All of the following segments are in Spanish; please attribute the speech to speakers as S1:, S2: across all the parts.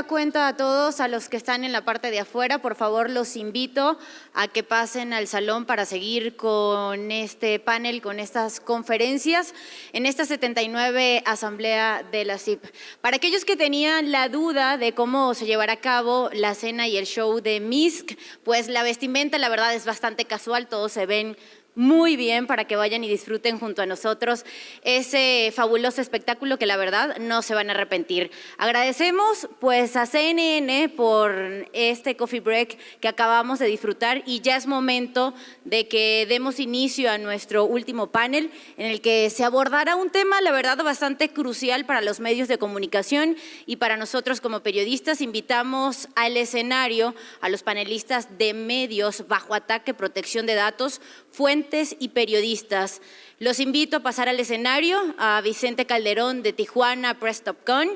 S1: nueva cuenta a todos, a los que están en la parte de afuera. Por favor, los invito a que pasen al salón para seguir con este panel, con estas conferencias en esta 79 Asamblea de la CIP. Para aquellos que tenían la duda de cómo se llevará a cabo la cena y el show de MISC, pues la vestimenta, la verdad, es bastante casual, todos se ven muy bien para que vayan y disfruten junto a nosotros ese fabuloso espectáculo que la verdad no se van a arrepentir. Agradecemos pues a CNN por este coffee break que acabamos de disfrutar y ya es momento de que demos inicio a nuestro último panel en el que se abordará un tema la verdad bastante crucial para los medios de comunicación y para nosotros como periodistas. Invitamos al escenario a los panelistas de medios bajo ataque, protección de datos, fuentes y periodistas. Los invito a pasar al escenario a Vicente Calderón de Tijuana Press Top Con,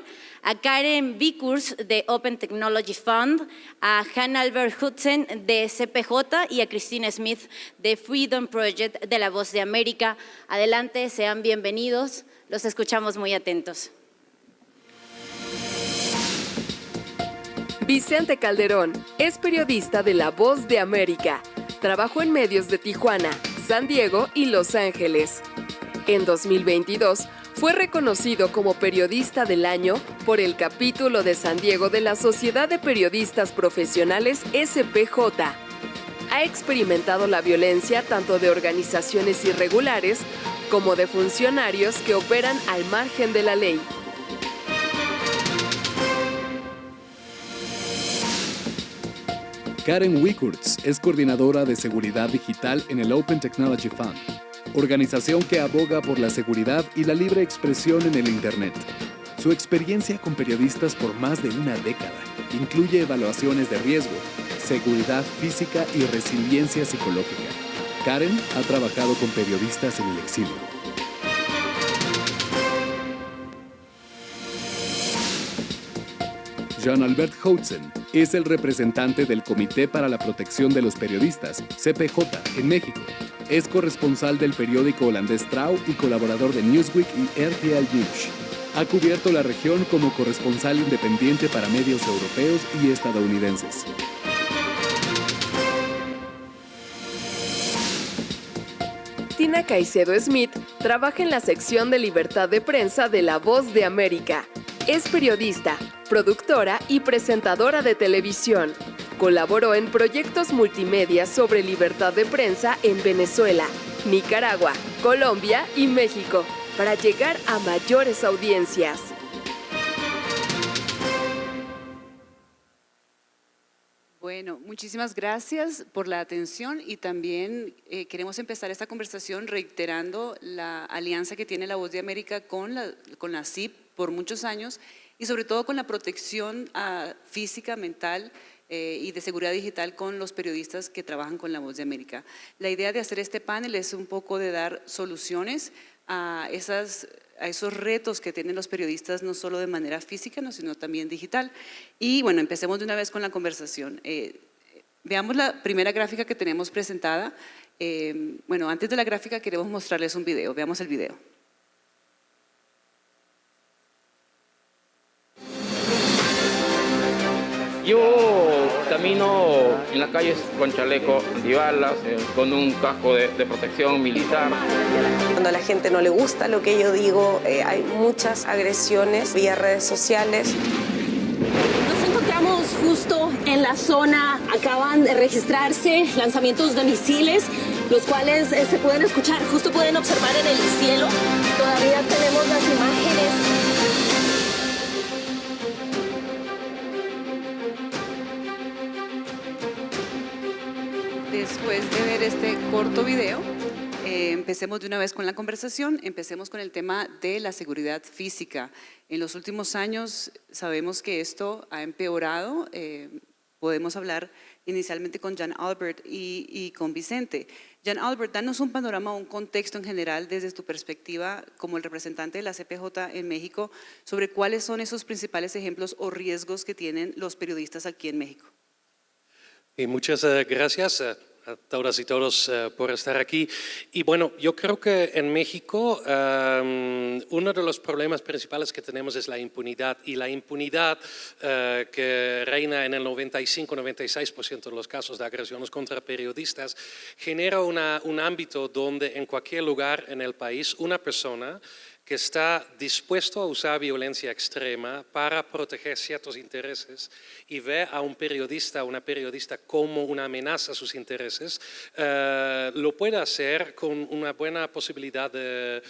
S1: a Karen Vickers de Open Technology Fund, a Han Albert Hudson de CPJ y a Christina Smith de Freedom Project de La Voz de América. Adelante, sean bienvenidos. Los escuchamos muy atentos.
S2: Vicente Calderón es periodista de La Voz de América. Trabajó en medios de Tijuana, San Diego y Los Ángeles. En 2022 fue reconocido como Periodista del Año por el capítulo de San Diego de la Sociedad de Periodistas Profesionales SPJ. Ha experimentado la violencia tanto de organizaciones irregulares como de funcionarios que operan al margen de la ley.
S3: Karen Vickers es coordinadora de seguridad digital en el Open Technology Fund, organización que aboga por la seguridad y la libre expresión en el Internet. Su experiencia con periodistas por más de una década incluye evaluaciones de riesgo, seguridad física y resiliencia psicológica. Karen ha trabajado con periodistas en el exilio. Jean Albert Hudson es el representante del Comité para la Protección de los Periodistas, CPJ, en México. Es corresponsal del periódico holandés Trouw y colaborador de Newsweek y RTL News. Ha cubierto la región como corresponsal independiente para medios europeos y estadounidenses.
S2: Tina Caicedo Smith trabaja en la sección de libertad de prensa de La Voz de América. Es periodista, productora y presentadora de televisión. Colaboró en proyectos multimedia sobre libertad de prensa en Venezuela, Nicaragua, Colombia y México, para llegar a mayores audiencias.
S4: Bueno, muchísimas gracias por la atención y también queremos empezar esta conversación reiterando la alianza que tiene La Voz de América con la CIP por muchos años y sobre todo con la protección física, mental y de seguridad digital con los periodistas que trabajan con La Voz de América. La idea de hacer este panel es un poco de dar soluciones a esos retos que tienen los periodistas, no solo de manera física, sino también digital. Y bueno, empecemos de una vez con la conversación. Veamos la primera gráfica que tenemos presentada. Bueno, antes de la gráfica queremos mostrarles un video. Veamos el video.
S5: Yo camino en las calles con chaleco antibalas, con un casco de protección militar.
S6: Cuando a la gente no le gusta lo que yo digo, hay muchas agresiones vía redes sociales.
S7: Nos encontramos justo en la zona, acaban de registrarse lanzamientos de misiles, los cuales se pueden escuchar, justo pueden observar en el cielo. Todavía tenemos las imágenes.
S4: Después de ver este corto video, empecemos de una vez con la conversación. Empecemos con el tema de la seguridad física. En los últimos años sabemos que esto ha empeorado. Podemos hablar inicialmente con Jean Albert y con Vicente. Jean Albert, danos un panorama, un contexto en general desde tu perspectiva como el representante de la CPJ en México sobre cuáles son esos principales ejemplos o riesgos que tienen los periodistas aquí en México.
S8: Muchas gracias. a todas y todos por estar aquí. Y bueno, yo creo que en México uno de los problemas principales que tenemos es la impunidad. Y la impunidad que reina en el 95-96% de los casos de agresiones contra periodistas genera un ámbito donde en cualquier lugar en el país una persona que está dispuesto a usar violencia extrema para proteger ciertos intereses y ve a un periodista, una periodista como una amenaza a sus intereses, lo puede hacer con una buena posibilidad de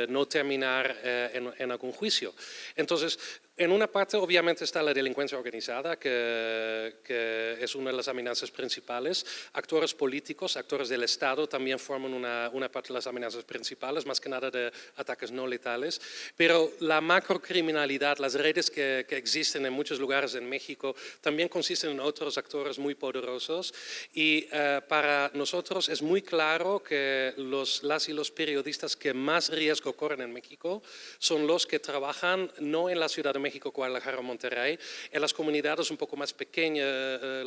S8: no terminar en algún juicio. Entonces, en una parte obviamente está la delincuencia organizada, que es una de las amenazas principales. Actores políticos, actores del Estado también forman una parte de las amenazas principales, más que nada de ataques no letales. Pero la macrocriminalidad, las redes que existen en muchos lugares en México, también consisten en otros actores muy poderosos. Y para nosotros es muy claro que las y los periodistas que más riesgo corren en México son los que trabajan no en la Ciudad de México, Guadalajara o Monterrey, en las comunidades un poco más pequeñas,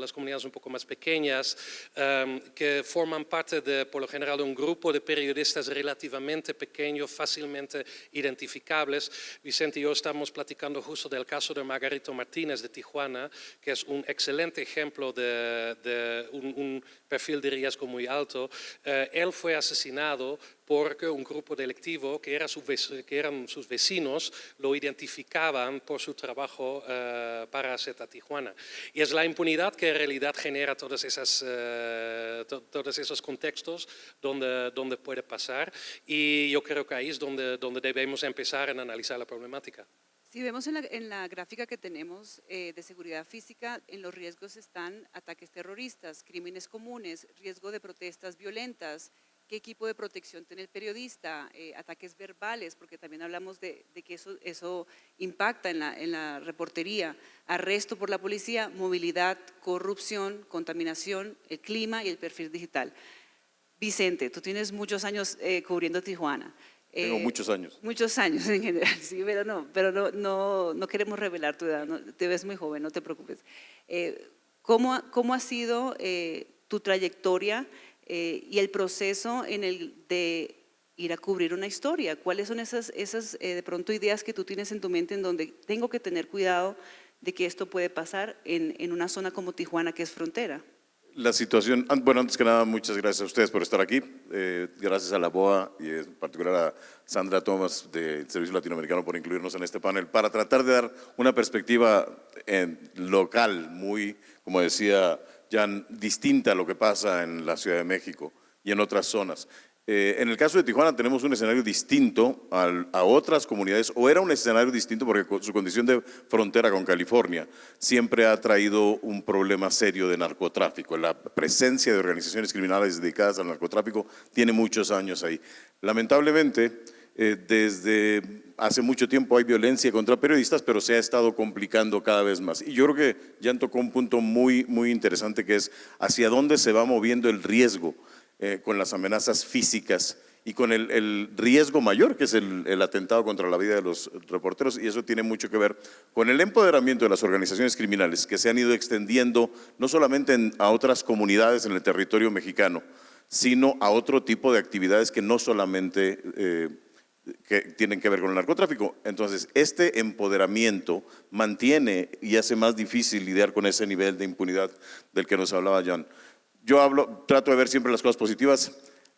S8: que forman parte por lo general de un grupo de periodistas relativamente pequeño, fácilmente identificables. Vicente y yo estamos platicando justo del caso de Margarito Martínez de Tijuana, que es un excelente ejemplo de un perfil de riesgo muy alto. Él fue asesinado porque un grupo delictivo que eran sus vecinos lo identificaban por su trabajo para Z Tijuana. Y es la impunidad que en realidad genera todos esos contextos donde puede pasar, y yo creo que ahí es donde debemos empezar a analizar la problemática.
S4: Si vemos en la gráfica que tenemos de seguridad física, en los riesgos están ataques terroristas, crímenes comunes, riesgo de protestas violentas, qué equipo de protección tiene el periodista, ataques verbales, porque también hablamos de que eso impacta en la reportería, arresto por la policía, movilidad, corrupción, contaminación, el clima y el perfil digital. Vicente, tú tienes muchos años cubriendo Tijuana.
S9: Tengo muchos años.
S4: Muchos años en general, sí, pero no queremos revelar tu edad, te ves muy joven, no te preocupes. ¿Cómo ha sido tu trayectoria y el proceso de ir a cubrir una historia? ¿Cuáles son esas de pronto ideas que tú tienes en tu mente en donde tengo que tener cuidado de que esto puede pasar en una zona como Tijuana, que es frontera?
S9: La situación, bueno, antes que nada, muchas gracias a ustedes por estar aquí. Gracias a la BOA y en particular a Sandra Thomas del Servicio Latinoamericano por incluirnos en este panel para tratar de dar una perspectiva local, muy, como decía Jan, distinta a lo que pasa en la Ciudad de México y en otras zonas. En el caso de Tijuana tenemos un escenario distinto a otras comunidades, o era un escenario distinto porque su condición de frontera con California siempre ha traído un problema serio de narcotráfico. La presencia de organizaciones criminales dedicadas al narcotráfico tiene muchos años ahí. Lamentablemente, desde hace mucho tiempo hay violencia contra periodistas, pero se ha estado complicando cada vez más. Y yo creo que Jan tocó un punto muy, muy interesante, que es hacia dónde se va moviendo el riesgo con las amenazas físicas y con el riesgo mayor, que es el atentado contra la vida de los reporteros, y eso tiene mucho que ver con el empoderamiento de las organizaciones criminales que se han ido extendiendo no solamente a otras comunidades en el territorio mexicano, sino a otro tipo de actividades que no solamente que tienen que ver con el narcotráfico. Entonces, este empoderamiento mantiene y hace más difícil lidiar con ese nivel de impunidad del que nos hablaba Jan. Yo trato de ver siempre las cosas positivas.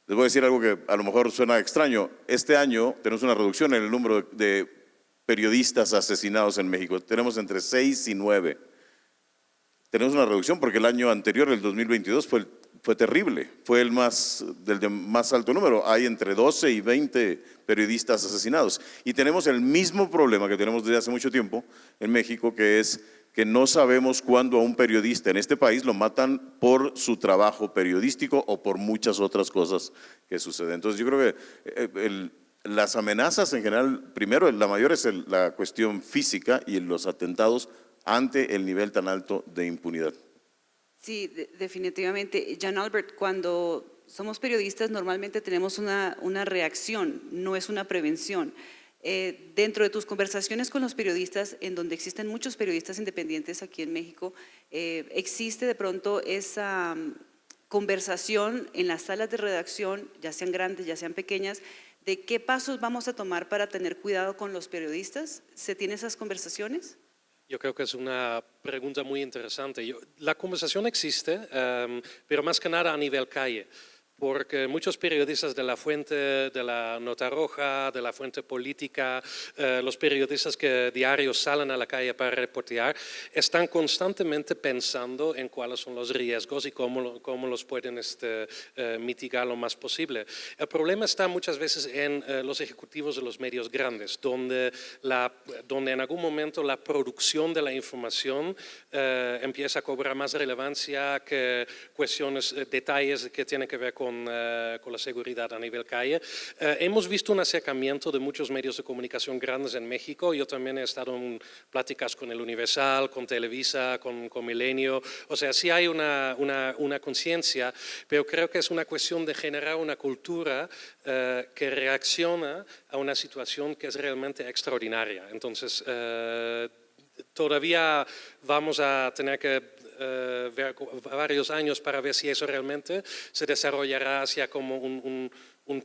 S9: Les voy a decir algo que a lo mejor suena extraño. Este año tenemos una reducción en el número de periodistas asesinados en México. Tenemos entre 6 y 9. Tenemos una reducción porque el año anterior, el 2022, fue terrible. Fue el de más alto número. Hay entre 12 y 20 periodistas asesinados. Y tenemos el mismo problema que tenemos desde hace mucho tiempo en México, que es que no sabemos cuándo a un periodista en este país lo matan por su trabajo periodístico o por muchas otras cosas que suceden. Entonces yo creo que las amenazas en general, primero la mayor es la cuestión física y los atentados ante el nivel tan alto de impunidad.
S4: Sí, definitivamente. Jan Albert, cuando somos periodistas normalmente tenemos una reacción, no es una prevención. Dentro de tus conversaciones con los periodistas, en donde existen muchos periodistas independientes aquí en México, existe de pronto esa conversación en las salas de redacción, ya sean grandes, ya sean pequeñas, de qué pasos vamos a tomar para tener cuidado con los periodistas? ¿Se tienen esas conversaciones?
S8: Yo creo que es una pregunta muy interesante. La conversación existe, pero más que nada a nivel calle. Porque muchos periodistas de la fuente, de la Nota Roja, de la fuente política, los periodistas que diarios salen a la calle para reportear, están constantemente pensando en cuáles son los riesgos y cómo los pueden mitigar lo más posible. El problema está muchas veces en los ejecutivos de los medios grandes, donde en algún momento la producción de la información empieza a cobrar más relevancia que cuestiones, detalles que tienen que ver con la seguridad a nivel calle. Hemos visto un acercamiento de muchos medios de comunicación grandes en México. Yo también he estado en pláticas con El Universal, con Televisa, con Milenio. O sea, sí hay una conciencia, pero creo que es una cuestión de generar una cultura que reacciona a una situación que es realmente extraordinaria. Entonces, todavía vamos a tener que ver varios años para ver si eso realmente se desarrollará hacia como un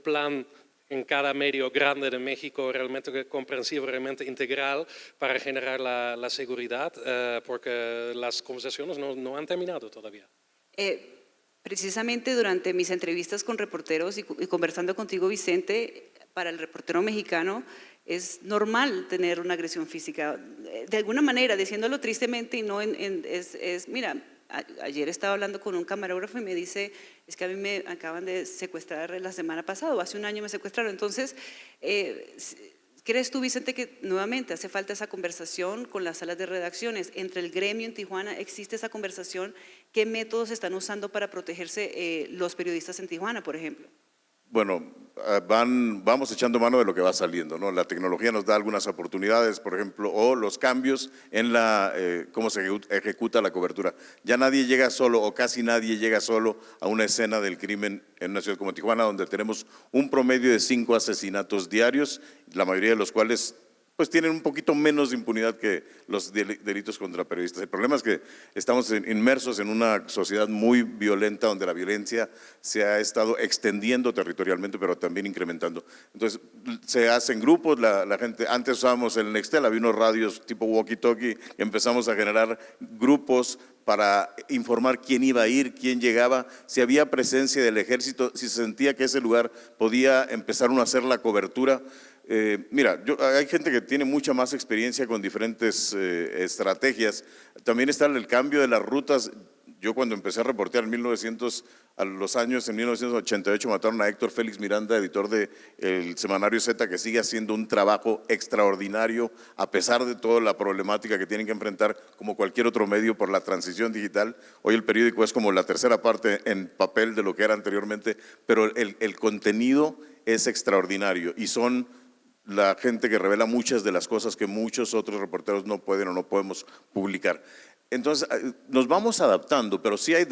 S8: plan en cada medio grande de México realmente comprensivo, realmente integral para generar la seguridad, porque las conversaciones no han terminado todavía.
S4: Precisamente durante mis entrevistas con reporteros y conversando contigo, Vicente, para el reportero mexicano es normal tener una agresión física. De alguna manera, diciéndolo tristemente, y no mira, ayer estaba hablando con un camarógrafo y me dice, es que a mí me acaban de secuestrar la semana pasada, o hace un año me secuestraron. Entonces, ¿crees tú, Vicente, que nuevamente hace falta esa conversación con las salas de redacciones? Entre el gremio en Tijuana, ¿existe esa conversación? ¿Qué métodos están usando para protegerse los periodistas en Tijuana, por ejemplo?
S9: Bueno, vamos echando mano de lo que va saliendo, ¿no? La tecnología nos da algunas oportunidades, por ejemplo, o los cambios en cómo se ejecuta la cobertura. Ya nadie llega solo, o casi nadie llega solo a una escena del crimen en una ciudad como Tijuana, donde tenemos un promedio de 5 asesinatos diarios, la mayoría de los cuales pues tienen un poquito menos de impunidad que los delitos contra periodistas. El problema es que estamos inmersos en una sociedad muy violenta, donde la violencia se ha estado extendiendo territorialmente, pero también incrementando. Entonces, se hacen grupos, la gente, antes usábamos el Nextel, había unos radios tipo walkie-talkie, empezamos a generar grupos para informar quién iba a ir, quién llegaba, si había presencia del ejército, si se sentía que ese lugar podía empezar uno a hacer la cobertura. Mira, hay gente que tiene mucha más experiencia con diferentes estrategias. También está el cambio de las rutas. Yo cuando empecé a reportear en 1988 mataron a Héctor Félix Miranda, editor del semanario Z, que sigue haciendo un trabajo extraordinario a pesar de toda la problemática que tienen que enfrentar como cualquier otro medio por la transición digital. Hoy el periódico es como la tercera parte en papel de lo que era anteriormente, pero el contenido es extraordinario y son la gente que revela muchas de las cosas que muchos otros reporteros no pueden o no podemos publicar. Entonces, nos vamos adaptando, pero sí hay,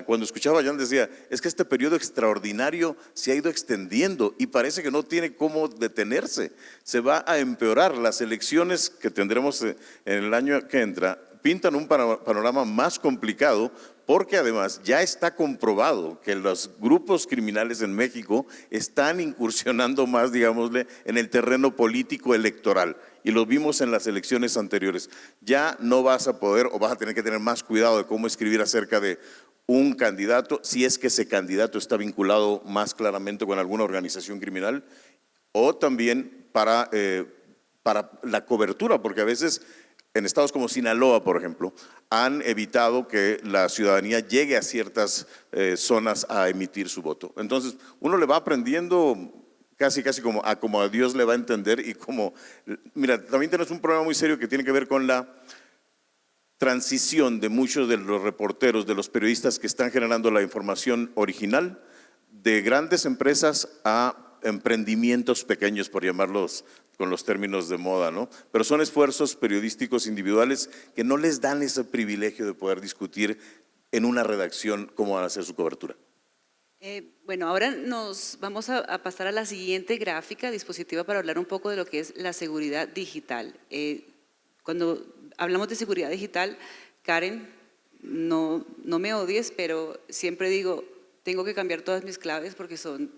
S9: cuando escuchaba a Jan decía, es que este periodo extraordinario se ha ido extendiendo y parece que no tiene cómo detenerse, se va a empeorar. Las elecciones que tendremos en el año que entra pintan un panorama más complicado, porque además ya está comprobado que los grupos criminales en México están incursionando más, digámosle, en el terreno político electoral. Y lo vimos en las elecciones anteriores. Ya no vas a poder, o vas a tener que tener más cuidado de cómo escribir acerca de un candidato, si es que ese candidato está vinculado más claramente con alguna organización criminal, o también para la cobertura, porque a veces en estados como Sinaloa, por ejemplo, han evitado que la ciudadanía llegue a ciertas zonas a emitir su voto. Entonces, uno le va aprendiendo casi como a Dios le va a entender y como… Mira, también tenemos un problema muy serio que tiene que ver con la transición de muchos de los reporteros, de los periodistas que están generando la información original, de grandes empresas a emprendimientos pequeños, por llamarlos con los términos de moda, ¿no? Pero son esfuerzos periodísticos individuales que no les dan ese privilegio de poder discutir en una redacción cómo van a hacer su cobertura.
S4: Bueno, ahora nos vamos a pasar a la siguiente gráfica, dispositiva, para hablar un poco de lo que es la seguridad digital. Cuando hablamos de seguridad digital, Karen no me odies, pero siempre digo, tengo que cambiar todas mis claves porque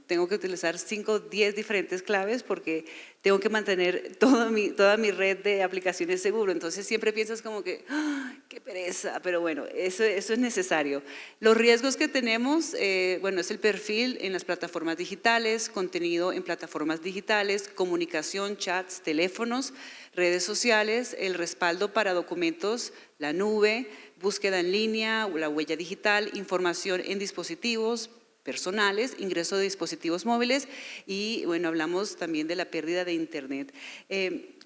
S4: tengo que utilizar 5 o 10 diferentes claves porque tengo que mantener toda mi red de aplicaciones seguro. Entonces siempre piensas como que, ¡ah, qué pereza! Pero bueno, eso es necesario. Los riesgos que tenemos, bueno, es el perfil en las plataformas digitales, contenido en plataformas digitales, comunicación, chats, teléfonos, redes sociales, el respaldo para documentos, la nube, búsqueda en línea, la huella digital, información en dispositivos personales, ingreso de dispositivos móviles y, bueno, hablamos también de la pérdida de Internet.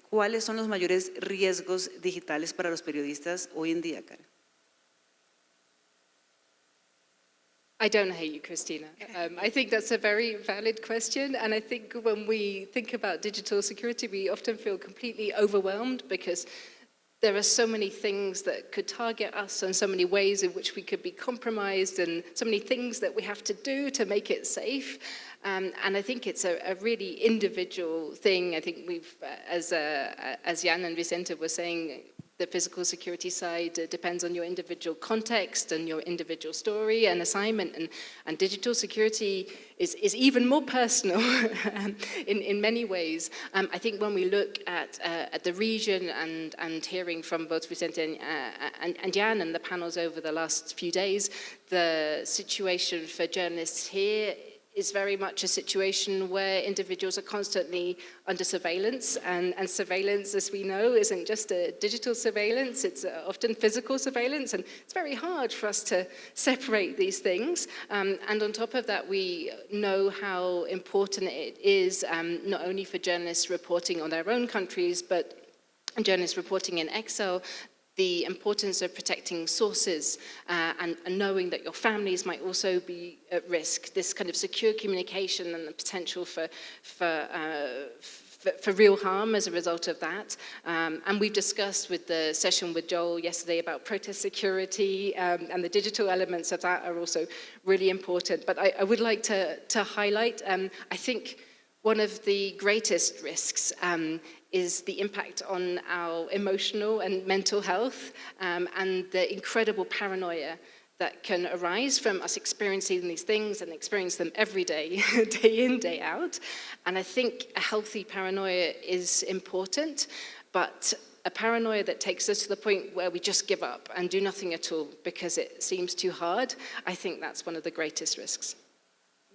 S4: ¿Cuáles son los mayores riesgos digitales para los periodistas hoy en día, Karen?
S10: I don't hate you, Christina. I think that's a very valid question, and I think when we think about digital security, we often feel completely overwhelmed because there are so many things that could target us and so many ways in which we could be compromised and so many things that we have to do to make it safe. And I think it's a really individual thing. I think we've, as Jan and Vicente were saying, the physical security side depends on your individual context and your individual story and assignment, and digital security is even more personal in many ways. I think when we look at the region and hearing from both Vicente and Jan and the panels over the last few days, the situation for journalists here is very much a situation where individuals are constantly under surveillance, and surveillance, as we know, isn't just a digital surveillance, it's often physical surveillance, and it's very hard for us to separate these things. And on top of that, we know how important it is, not only for journalists reporting on their own countries, but journalists reporting in exile, the importance of protecting sources and knowing that your families might also be at risk, this kind of secure communication and the potential for real harm as a result of that. And we've discussed with the session with Joel yesterday about protest security, and the digital elements of that are also really important. But I would like to highlight, I think one of the greatest risks is the impact on our emotional and mental health, and the incredible paranoia that can arise from us experiencing these things and experience them every day, day in, day out. And I think a healthy paranoia is important, but a paranoia that takes us to the point where we just give up and do nothing at all because it seems too hard, I think that's one of the greatest risks.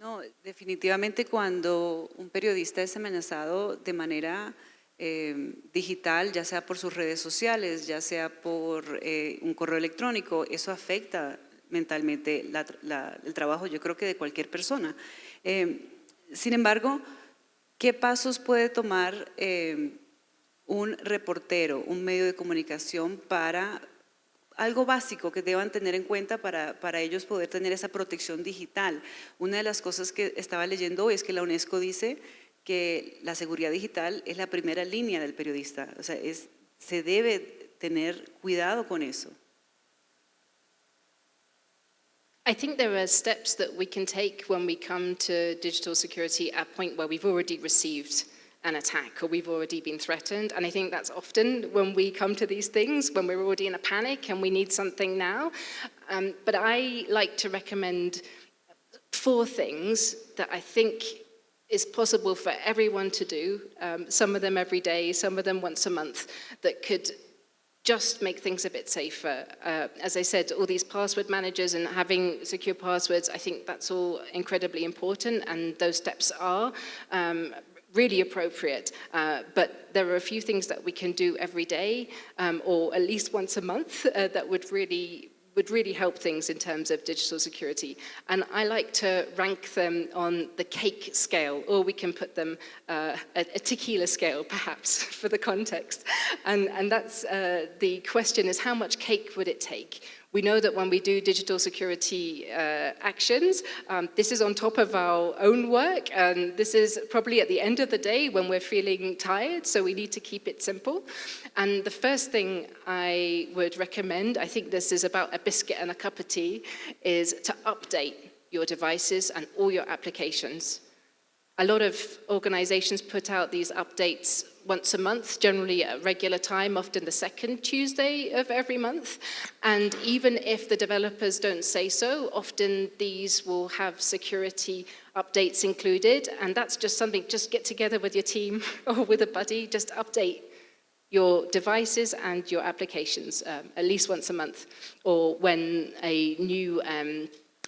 S4: No, definitivamente cuando un periodista es amenazado de manera digital, ya sea por sus redes sociales, ya sea por un correo electrónico, eso afecta mentalmente el trabajo, yo creo que de cualquier persona. Sin embargo, ¿qué pasos puede tomar un reportero, un medio de comunicación para algo básico que deban tener en cuenta para ellos poder tener esa protección digital? Una de las cosas que estaba leyendo hoy es que la UNESCO dice que la seguridad digital es la primera línea del periodista, o sea, se debe tener cuidado con eso.
S10: I think there are steps that we can take when we come to digital security at a point where we've already received an attack or we've already been threatened. And I think that's often when we come to these things, when we're already in a panic and we need something now. But I like to recommend 4 things that I think is possible for everyone to do, some of them every day, some of them once a month, that could just make things a bit safer. As I said, all these password managers and having secure passwords, I think that's all incredibly important, and those steps are really appropriate. But there are a few things that we can do every day, or at least once a month, that would really help things in terms of digital security. And I like to rank them on the cake scale, or we can put them a tequila scale, perhaps, for the context. And that's the question is, how much cake would it take? We know that when we do digital security actions, this is on top of our own work, and this is probably at the end of the day when we're feeling tired, so we need to keep it simple. And the first thing I would recommend, I think this is about a biscuit and a cup of tea, is to update your devices and all your applications. A lot of organizations put out these updates once a month, generally at a regular time, often the second Tuesday of every month. And even if the developers don't say so, often these will have security updates included. And that's just something, just get together with your team or with a buddy, just update your devices and your applications at least once a month, or when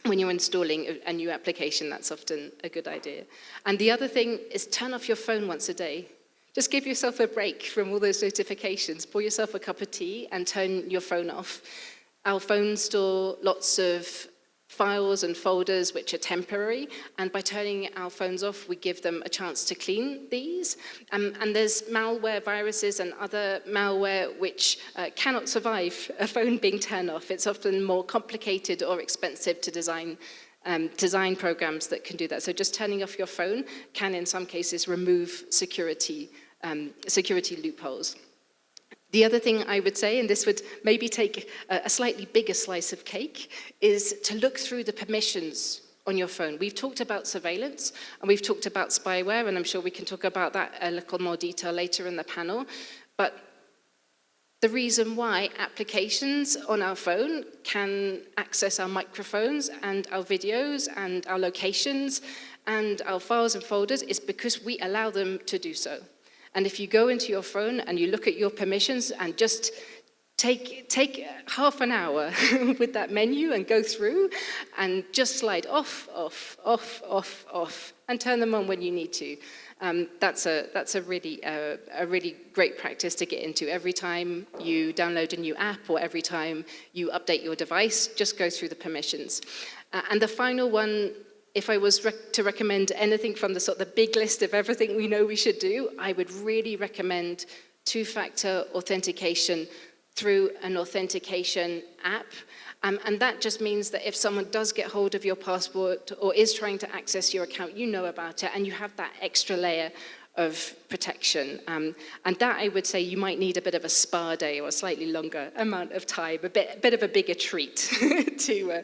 S10: when you're installing a new application, that's often a good idea. And the other thing is turn off your phone once a day. Just give yourself a break from all those notifications. Pour yourself a cup of tea and turn your phone off. Our phones store lots of files and folders which are temporary, and by turning our phones off, we give them a chance to clean these. And there's malware viruses and other malware which cannot survive a phone being turned off. It's often more complicated or expensive to design programs that can do that. So just turning off your phone can, in some cases, remove security loopholes. The other thing I would say, and this would maybe take a slightly bigger slice of cake, is to look through the permissions on your phone. We've talked about surveillance, and we've talked about spyware, and I'm sure we can talk about that a little more detail later in the panel. But the reason why applications on our phone can access our microphones and our videos and our locations and our files and folders is because we allow them to do so. And if you go into your phone and you look at your permissions and just take half an hour with that menu and go through and just slide off, off, off, off, off, and turn them on when you need to. That's a really great practice to get into. Every time you download a new app or every time you update your device, just go through the permissions. And the final one, if I was to recommend anything from the big list of everything we know we should do, I would really recommend two-factor authentication through an authentication app. And that just means that if someone does get hold of your passport or is trying to access your account, you know about it and you have that extra layer of protection. And that, I would say, you might need a bit of a spa day or a slightly longer amount of time, a bit of a bigger treat to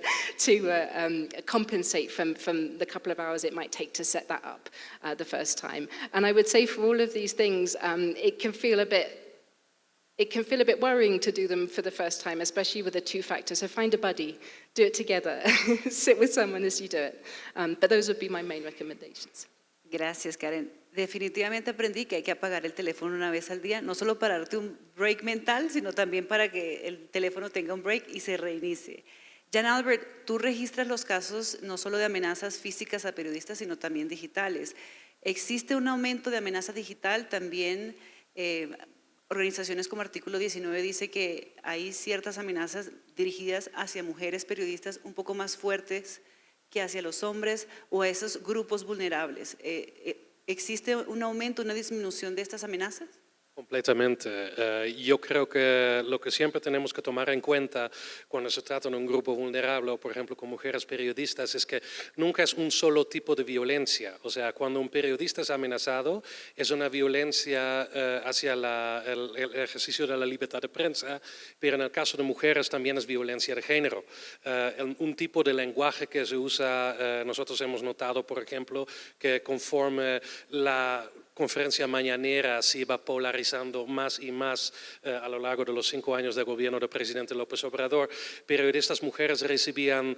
S10: compensate from the couple of hours it might take to set that up the first time. And I would say for all of these things, it can feel a bit worrying to do them for the first time, especially with the two-factor. So find a buddy, do it together, sit with someone as you do it. But those would be my main recommendations.
S4: Gracias, Karen. Definitivamente aprendí que hay que apagar el teléfono una vez al día, no solo para darte un break mental, sino también para que el teléfono tenga un break y se reinicie. Jan Albert, tú registras los casos no solo de amenazas físicas a periodistas, sino también digitales. ¿Existe un aumento de amenaza digital? También organizaciones como Artículo 19 dice que hay ciertas amenazas dirigidas hacia mujeres periodistas un poco más fuertes que hacia los hombres o a esos grupos vulnerables. ¿Existe un aumento, una disminución de estas amenazas?
S8: Completamente. Yo creo que lo que siempre tenemos que tomar en cuenta cuando se trata de un grupo vulnerable, o por ejemplo con mujeres periodistas, es que nunca es un solo tipo de violencia. O sea, cuando un periodista es amenazado, es una violencia hacia el ejercicio de la libertad de prensa, pero en el caso de mujeres también es violencia de género. Un tipo de lenguaje que se usa, nosotros hemos notado, por ejemplo, que conforme la conferencia mañanera se iba polarizando más y más a lo largo de los 5 años de gobierno del presidente López Obrador. Periodistas mujeres recibían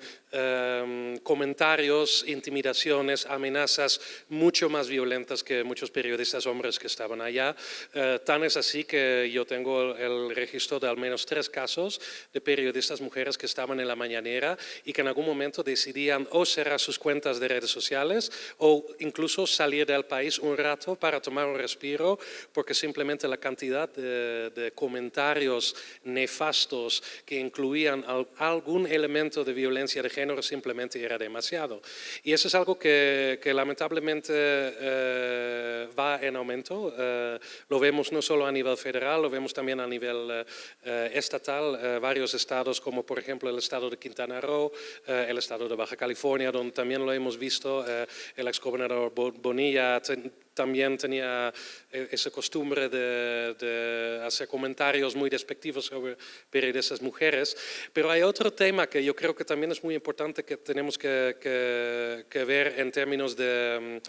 S8: comentarios, intimidaciones, amenazas mucho más violentas que muchos periodistas hombres que estaban allá. Tan es así que yo tengo el registro de al menos 3 casos de periodistas mujeres que estaban en la mañanera y que en algún momento decidían o cerrar sus cuentas de redes sociales o incluso salir del país un rato para tomar un respiro, porque simplemente la cantidad de comentarios nefastos que incluían algún elemento de violencia de género simplemente era demasiado. Y eso es algo que lamentablemente va en aumento. Lo vemos no solo a nivel federal, lo vemos también a nivel estatal. Varios estados, como por ejemplo el estado de Quintana Roo, el estado de Baja California, donde también lo hemos visto, el exgobernador Bonilla también tenía esa costumbre de hacer comentarios muy despectivos sobre periodistas mujeres. Pero hay otro tema que yo creo que también es muy importante que tenemos que ver en términos de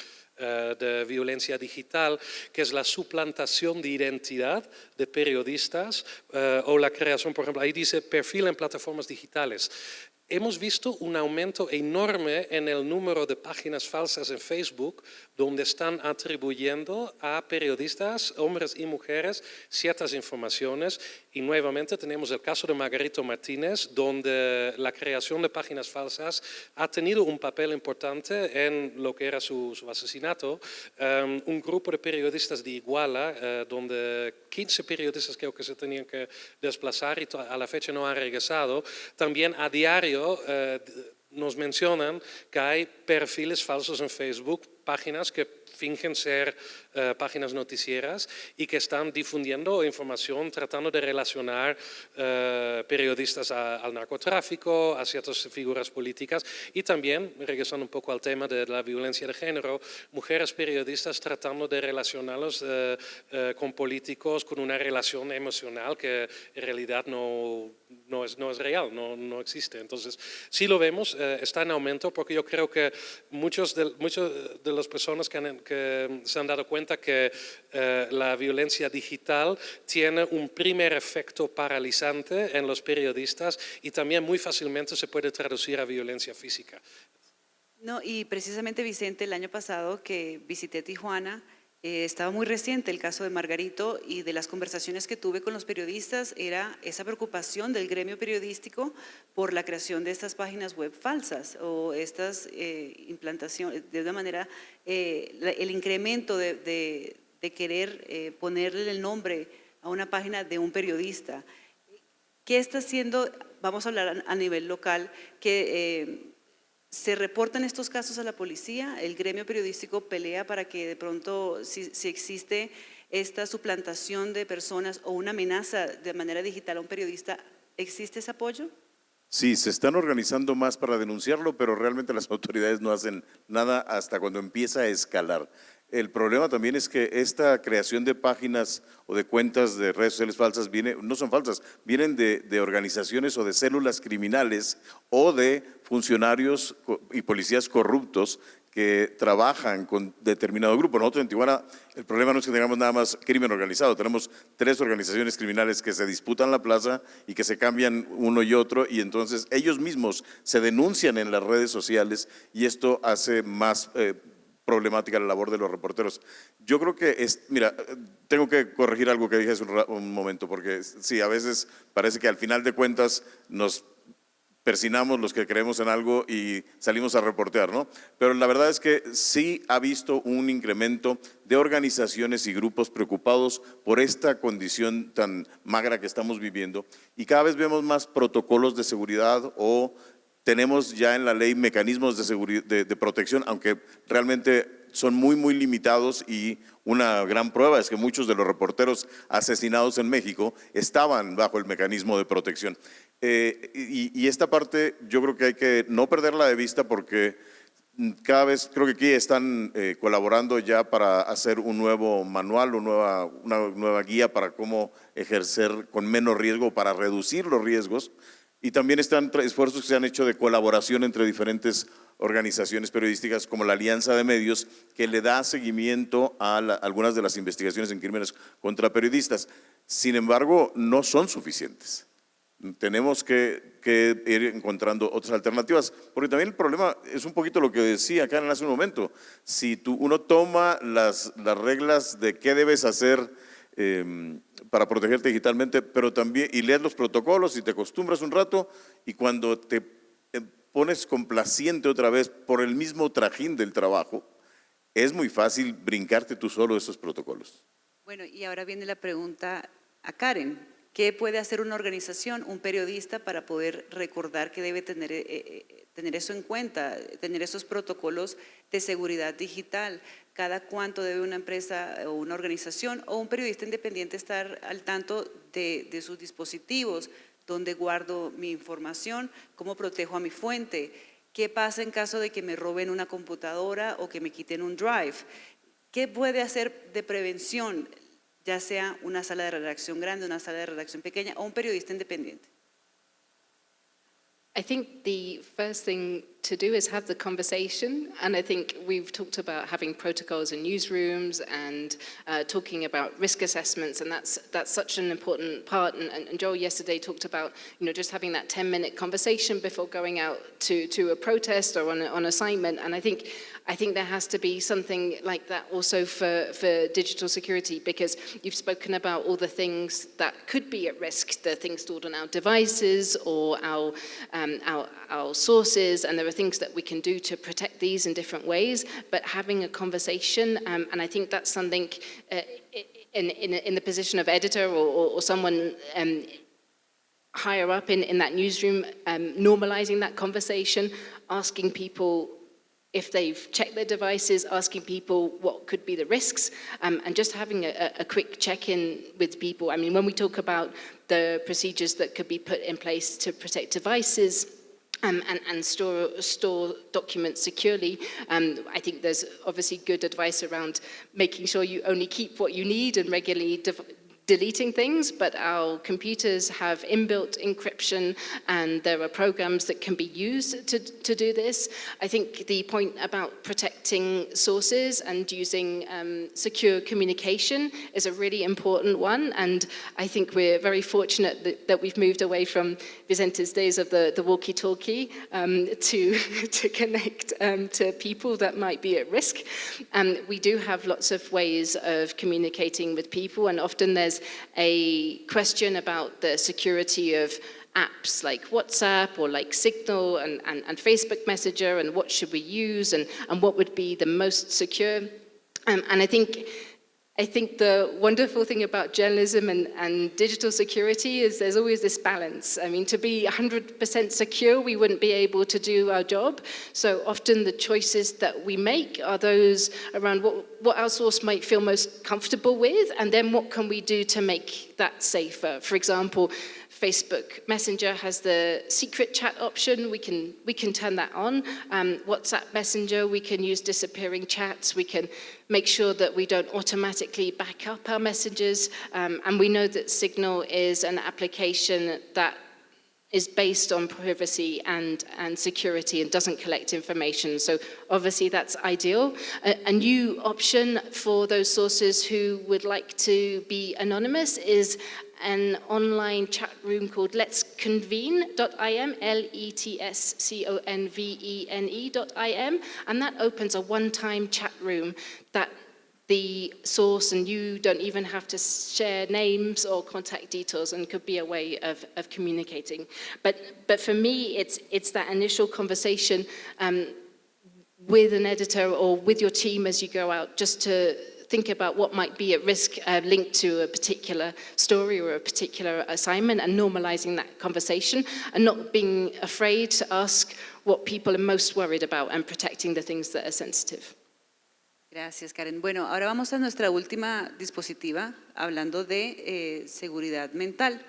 S8: violencia digital, que es la suplantación de identidad de periodistas o la creación, por ejemplo, ahí dice perfil en plataformas digitales. Hemos visto un aumento enorme en el número de páginas falsas en Facebook donde están atribuyendo a periodistas, hombres y mujeres, ciertas informaciones. Y nuevamente tenemos el caso de Margarito Martínez, donde la creación de páginas falsas ha tenido un papel importante en lo que era su asesinato. Un grupo de periodistas de Iguala, donde 15 periodistas creo que se tenían que desplazar y a la fecha no han regresado. También a diario nos mencionan que hay perfiles falsos en Facebook, páginas que fingen ser páginas noticieras y que están difundiendo información tratando de relacionar periodistas al narcotráfico, a ciertas figuras políticas y también, regresando un poco al tema de la violencia de género, mujeres periodistas tratando de relacionarlos con políticos con una relación emocional que en realidad no es real, no existe. Entonces, sí lo vemos, está en aumento porque yo creo que muchos de las personas que se han dado cuenta que la violencia digital tiene un primer efecto paralizante en los periodistas y también muy fácilmente se puede traducir a violencia física.
S4: No, y precisamente, Vicente, el año pasado que visité Tijuana, estaba muy reciente el caso de Margarito y de las conversaciones que tuve con los periodistas era esa preocupación del gremio periodístico por la creación de estas páginas web falsas o estas implantaciones, de una manera, el incremento de querer ponerle el nombre a una página de un periodista. ¿Qué está haciendo? Vamos a hablar a nivel local, que ¿se reportan estos casos a la policía? ¿El gremio periodístico pelea para que de pronto, si existe esta suplantación de personas o una amenaza de manera digital a un periodista, existe ese apoyo?
S9: Sí, se están organizando más para denunciarlo, pero realmente las autoridades no hacen nada hasta cuando empieza a escalar. El problema también es que esta creación de páginas o de cuentas de redes sociales falsas no son falsas, vienen de organizaciones o de células criminales o de funcionarios y policías corruptos que trabajan con determinado grupo. Nosotros en Tijuana el problema no es que tengamos nada más crimen organizado, tenemos 3 organizaciones criminales que se disputan la plaza y que se cambian uno y otro y entonces ellos mismos se denuncian en las redes sociales y esto hace más problemática la labor de los reporteros. Yo creo que, mira, tengo que corregir algo que dije hace un momento, porque sí, a veces parece que al final de cuentas nos persinamos los que creemos en algo y salimos a reportear, ¿no? Pero la verdad es que sí ha visto un incremento de organizaciones y grupos preocupados por esta condición tan magra que estamos viviendo y cada vez vemos más protocolos de seguridad o tenemos ya en la ley mecanismos de seguridad, de protección, aunque realmente son muy limitados y una gran prueba es que muchos de los reporteros asesinados en México estaban bajo el mecanismo de protección. Y esta parte yo creo que hay que no perderla de vista porque cada vez creo que aquí están colaborando ya para hacer un nuevo manual, una nueva guía para cómo ejercer con menos riesgo, para reducir los riesgos. Y también están esfuerzos que se han hecho de colaboración entre diferentes organizaciones periodísticas como la Alianza de Medios, que le da seguimiento a algunas de las investigaciones en crímenes contra periodistas. Sin embargo, no son suficientes. Tenemos que ir encontrando otras alternativas, porque también el problema es un poquito lo que decía acá hace un momento. Si uno toma las reglas de qué debes hacer para protegerte digitalmente, pero también, y lees los protocolos y te acostumbras un rato, y cuando te pones complaciente otra vez por el mismo trajín del trabajo, es muy fácil brincarte tú solo esos protocolos.
S4: Bueno, y ahora viene la pregunta a Karen. ¿Qué puede hacer una organización, un periodista, para poder recordar que debe tener eso en cuenta, tener esos protocolos de seguridad digital? ¿Cada cuánto debe una empresa o una organización o un periodista independiente estar al tanto de sus dispositivos? ¿Dónde guardo mi información? ¿Cómo protejo a mi fuente? ¿Qué pasa en caso de que me roben una computadora o que me quiten un drive? ¿Qué puede hacer de prevención, ya sea una sala de redacción grande, una sala de redacción pequeña o un periodista independiente?
S10: I think the first thing to do is have the conversation, and I think we've talked about having protocols in newsrooms and talking about risk assessments, and that's such an important part. And Joel yesterday talked about just having that 10-minute conversation before going out to a protest or on assignment, and I think there has to be something like that also for digital security, because you've spoken about all the things that could be at risk, the things stored on our devices or our sources, and there are things that we can do to protect these in different ways, but having a conversation, and I think that's something in the position of editor or someone higher up in that newsroom, normalizing that conversation, asking people if they've checked their devices, asking people what could be the risks, and just having a quick check-in with people. I mean, when we talk about the procedures that could be put in place to protect devices and store documents securely, I think there's obviously good advice around making sure you only keep what you need and regularly deleting things, but our computers have inbuilt encryption and there are programs that can be used to do this. I think the point about protecting sources and using secure communication is a really important one, and I think we're very fortunate that we've moved away from Vicente's days of the walkie-talkie to connect to people that might be at risk. We do have lots of ways of communicating with people, and often there's a question about the security of apps like WhatsApp or like Signal and Facebook Messenger, and what should we use and what would be the most secure. And I think the wonderful thing about journalism and digital security is there's always this balance. I mean, to be 100% secure, we wouldn't be able to do our job. So often the choices that we make are those around what our source might feel most comfortable with, and then what can we do to make that safer. For example, Facebook Messenger has the secret chat option. We can turn that on. WhatsApp Messenger, we can use disappearing chats. We can make sure that we don't automatically back up our messages. And we know that Signal is an application that is based on privacy and security and doesn't collect information. So obviously that's ideal. A new option for those sources who would like to be anonymous is an online chat room called letsconvene.im, letsconvene.im, and that opens a one-time chat room that the source and you don't even have to share names or contact details, and could be a way of communicating. But for me, it's that initial conversation with an editor or with your team as you go out, just to think about what might be at risk linked to a particular story or a particular assignment, and normalizing that conversation and not being afraid to ask what people are most worried about and protecting the things that are sensitive.
S4: Gracias, Karen. Bueno, ahora vamos a nuestra última dispositiva, hablando de seguridad mental.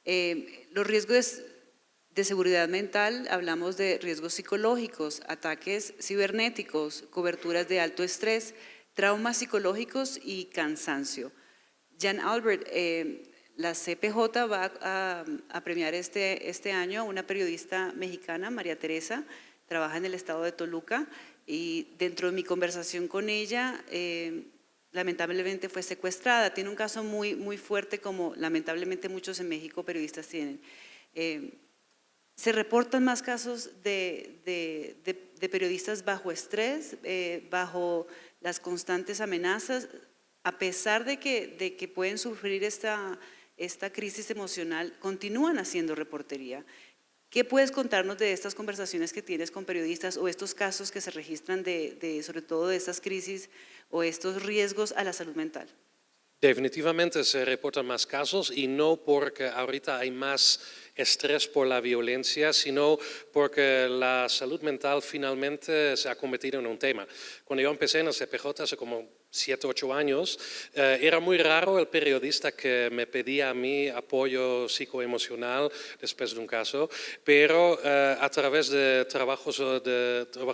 S4: Los riesgos de seguridad mental, hablamos de riesgos psicológicos, ataques cibernéticos, coberturas de alto estrés, traumas psicológicos y cansancio. Jan Albert, la CPJ va a premiar este año a una periodista mexicana, María Teresa, trabaja en el estado de Toluca, y dentro de mi conversación con ella, lamentablemente fue secuestrada. Tiene un caso muy, muy fuerte, como lamentablemente muchos en México periodistas tienen. Se reportan más casos de periodistas bajo estrés, bajo las constantes amenazas, a pesar de que pueden sufrir esta crisis emocional, continúan haciendo reportería. ¿Qué puedes contarnos de estas conversaciones que tienes con periodistas o estos casos que se registran sobre todo de estas crisis o estos riesgos a la salud mental?
S8: Definitivamente se reportan más casos, y no porque ahorita hay más estrés por la violencia, sino porque la salud mental finalmente se ha convertido en un tema. Cuando yo empecé en el CPJ hace como 7, 8 años, era muy raro el periodista que me pedía a mí apoyo psicoemocional después de un caso, pero a través de trabajos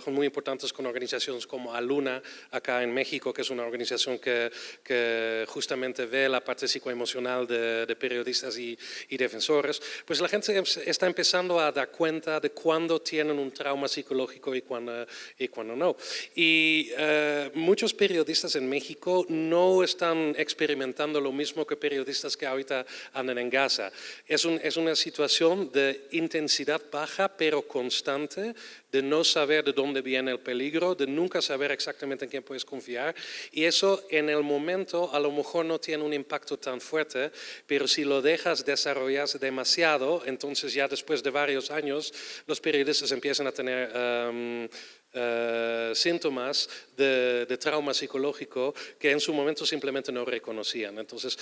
S8: muy importantes con organizaciones como Aluna, acá en México, que es una organización que justamente ve la parte psicoemocional de periodistas y defensores, pues la gente está empezando a dar cuenta de cuándo tienen un trauma psicológico y cuándo no. Y muchos periodistas en México no están experimentando lo mismo que periodistas que ahorita andan en Gaza. Es una situación de intensidad baja pero constante, de no saber de dónde viene el peligro, de nunca saber exactamente en quién puedes confiar, y eso en el momento a lo mejor no tiene un impacto tan fuerte, pero si lo dejas desarrollarse demasiado, entonces ya después de varios años los periodistas empiezan a tener síntomas de trauma psicológico que en su momento simplemente no reconocían. Entonces,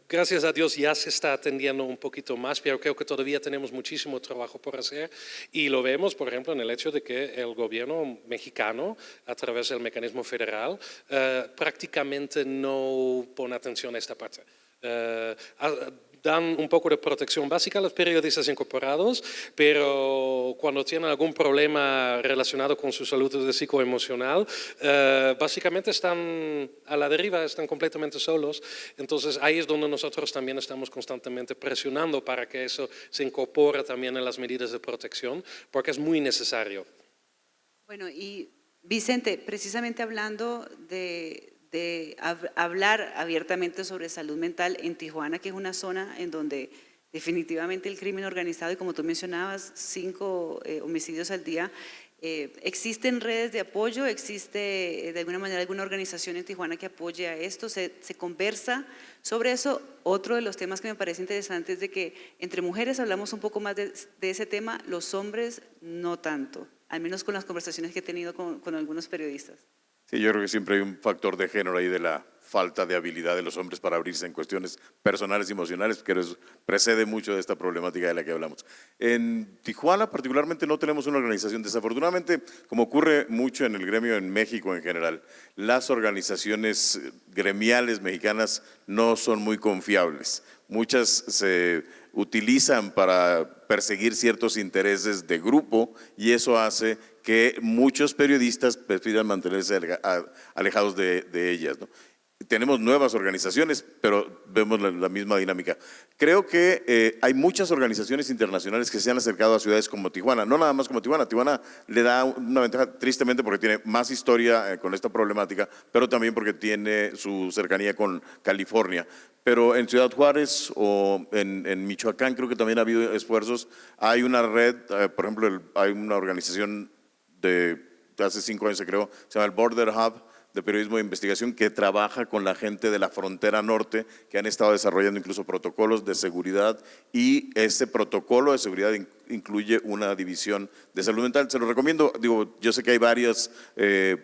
S8: gracias a Dios ya se está atendiendo un poquito más, pero creo que todavía tenemos muchísimo trabajo por hacer, y lo vemos, por ejemplo, en el hecho de que el gobierno mexicano, a través del mecanismo federal, prácticamente no pone atención a esta parte. Dan un poco de protección básica a los periodistas incorporados, pero cuando tienen algún problema relacionado con su salud psicoemocional, básicamente están a la deriva, están completamente solos. Entonces ahí es donde nosotros también estamos constantemente presionando para que eso se incorpore también en las medidas de protección, porque es muy necesario.
S4: Bueno, y Vicente, precisamente hablando de hablar abiertamente sobre salud mental en Tijuana, que es una zona en donde definitivamente el crimen organizado, y como tú mencionabas, 5 homicidios al día, ¿existen redes de apoyo? ¿Existe de alguna manera alguna organización en Tijuana que apoye a esto? ¿Se conversa sobre eso? Otro de los temas que me parece interesante es de que entre mujeres hablamos un poco más de ese tema, los hombres no tanto, al menos con las conversaciones que he tenido con algunos periodistas.
S9: Sí, yo creo que siempre hay un factor de género ahí de la falta de habilidad de los hombres para abrirse en cuestiones personales y emocionales, que precede mucho de esta problemática de la que hablamos. En Tijuana particularmente no tenemos una organización. Desafortunadamente, como ocurre mucho en el gremio en México en general, las organizaciones gremiales mexicanas no son muy confiables. Muchas se utilizan para perseguir ciertos intereses de grupo, y eso hace que muchos periodistas prefieran mantenerse alejados de ellas, ¿no? Tenemos nuevas organizaciones, pero vemos la misma dinámica. Creo que hay muchas organizaciones internacionales que se han acercado a ciudades como Tijuana, no nada más como Tijuana. Tijuana le da una ventaja tristemente porque tiene más historia con esta problemática, pero también porque tiene su cercanía con California. Pero en Ciudad Juárez o en Michoacán creo que también ha habido esfuerzos. Hay una red, por ejemplo, hay una organización de hace 5 años se creó, se llama el Border Hub, de periodismo de investigación, que trabaja con la gente de la frontera norte, que han estado desarrollando incluso protocolos de seguridad, y ese protocolo de seguridad incluye una división de salud mental. Se lo recomiendo, yo sé que hay varios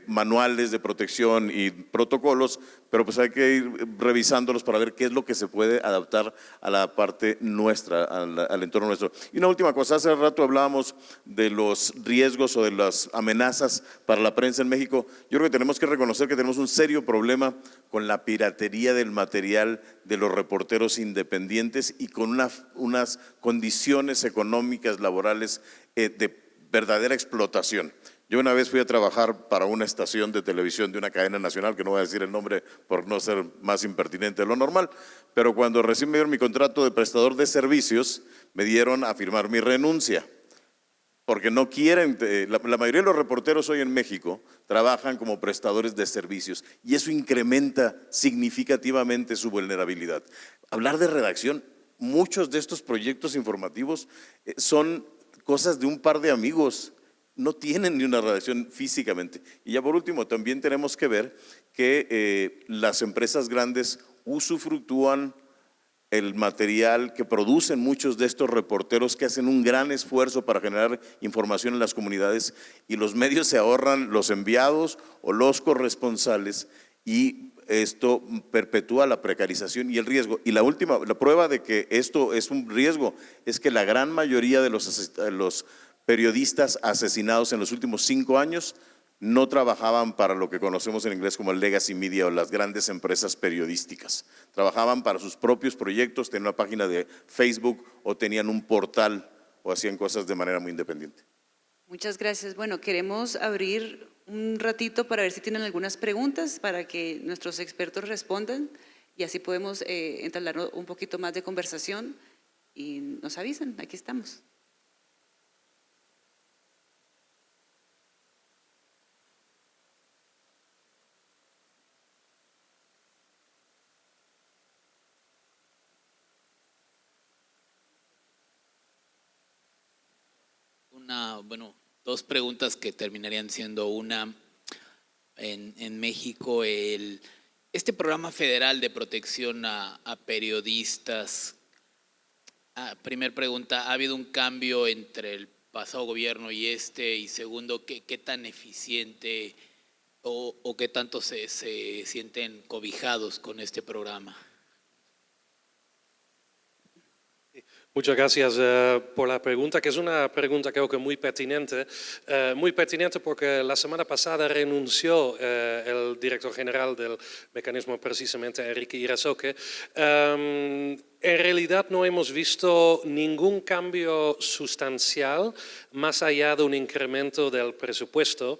S9: manuales de protección y protocolos, pero pues hay que ir revisándolos para ver qué es lo que se puede adaptar a la parte nuestra, al entorno nuestro. Y una última cosa, hace rato hablábamos de los riesgos o de las amenazas para la prensa en México. Yo creo que tenemos que reconocer que tenemos un serio problema con la piratería del material de los reporteros independientes y con unas condiciones económicas, laborales de verdadera explotación. Yo una vez fui a trabajar para una estación de televisión de una cadena nacional, que no voy a decir el nombre por no ser más impertinente de lo normal, pero cuando recién me dieron mi contrato de prestador de servicios, me dieron a firmar mi renuncia. Porque no quieren, la mayoría de los reporteros hoy en México trabajan como prestadores de servicios, y eso incrementa significativamente su vulnerabilidad. Hablar de redacción, muchos de estos proyectos informativos son cosas de un par de amigos, no tienen ni una redacción físicamente. Y ya por último, también tenemos que ver que las empresas grandes usufructúan el material que producen muchos de estos reporteros, que hacen un gran esfuerzo para generar información en las comunidades, y los medios se ahorran los enviados o los corresponsales, y esto perpetúa la precarización y el riesgo. Y la prueba de que esto es un riesgo es que la gran mayoría de los periodistas asesinados en los últimos 5 años no trabajaban para lo que conocemos en inglés como el legacy media o las grandes empresas periodísticas. Trabajaban para sus propios proyectos, tenían una página de Facebook o tenían un portal o hacían cosas de manera muy independiente.
S4: Muchas gracias. Bueno, queremos abrir un ratito para ver si tienen algunas preguntas para que nuestros expertos respondan y así podemos entablar un poquito más de conversación y nos avisan, aquí estamos.
S11: Bueno, dos preguntas que terminarían siendo una. En México, este programa federal de protección a periodistas, primer pregunta, ¿ha habido un cambio entre el pasado gobierno y este? Y segundo, ¿qué tan eficiente o qué tanto se sienten cobijados con este programa?
S8: Muchas gracias por la pregunta, que es una pregunta creo que muy pertinente porque la semana pasada renunció el director general del mecanismo, precisamente Enrique Irazoque. En realidad no hemos visto ningún cambio sustancial más allá de un incremento del presupuesto.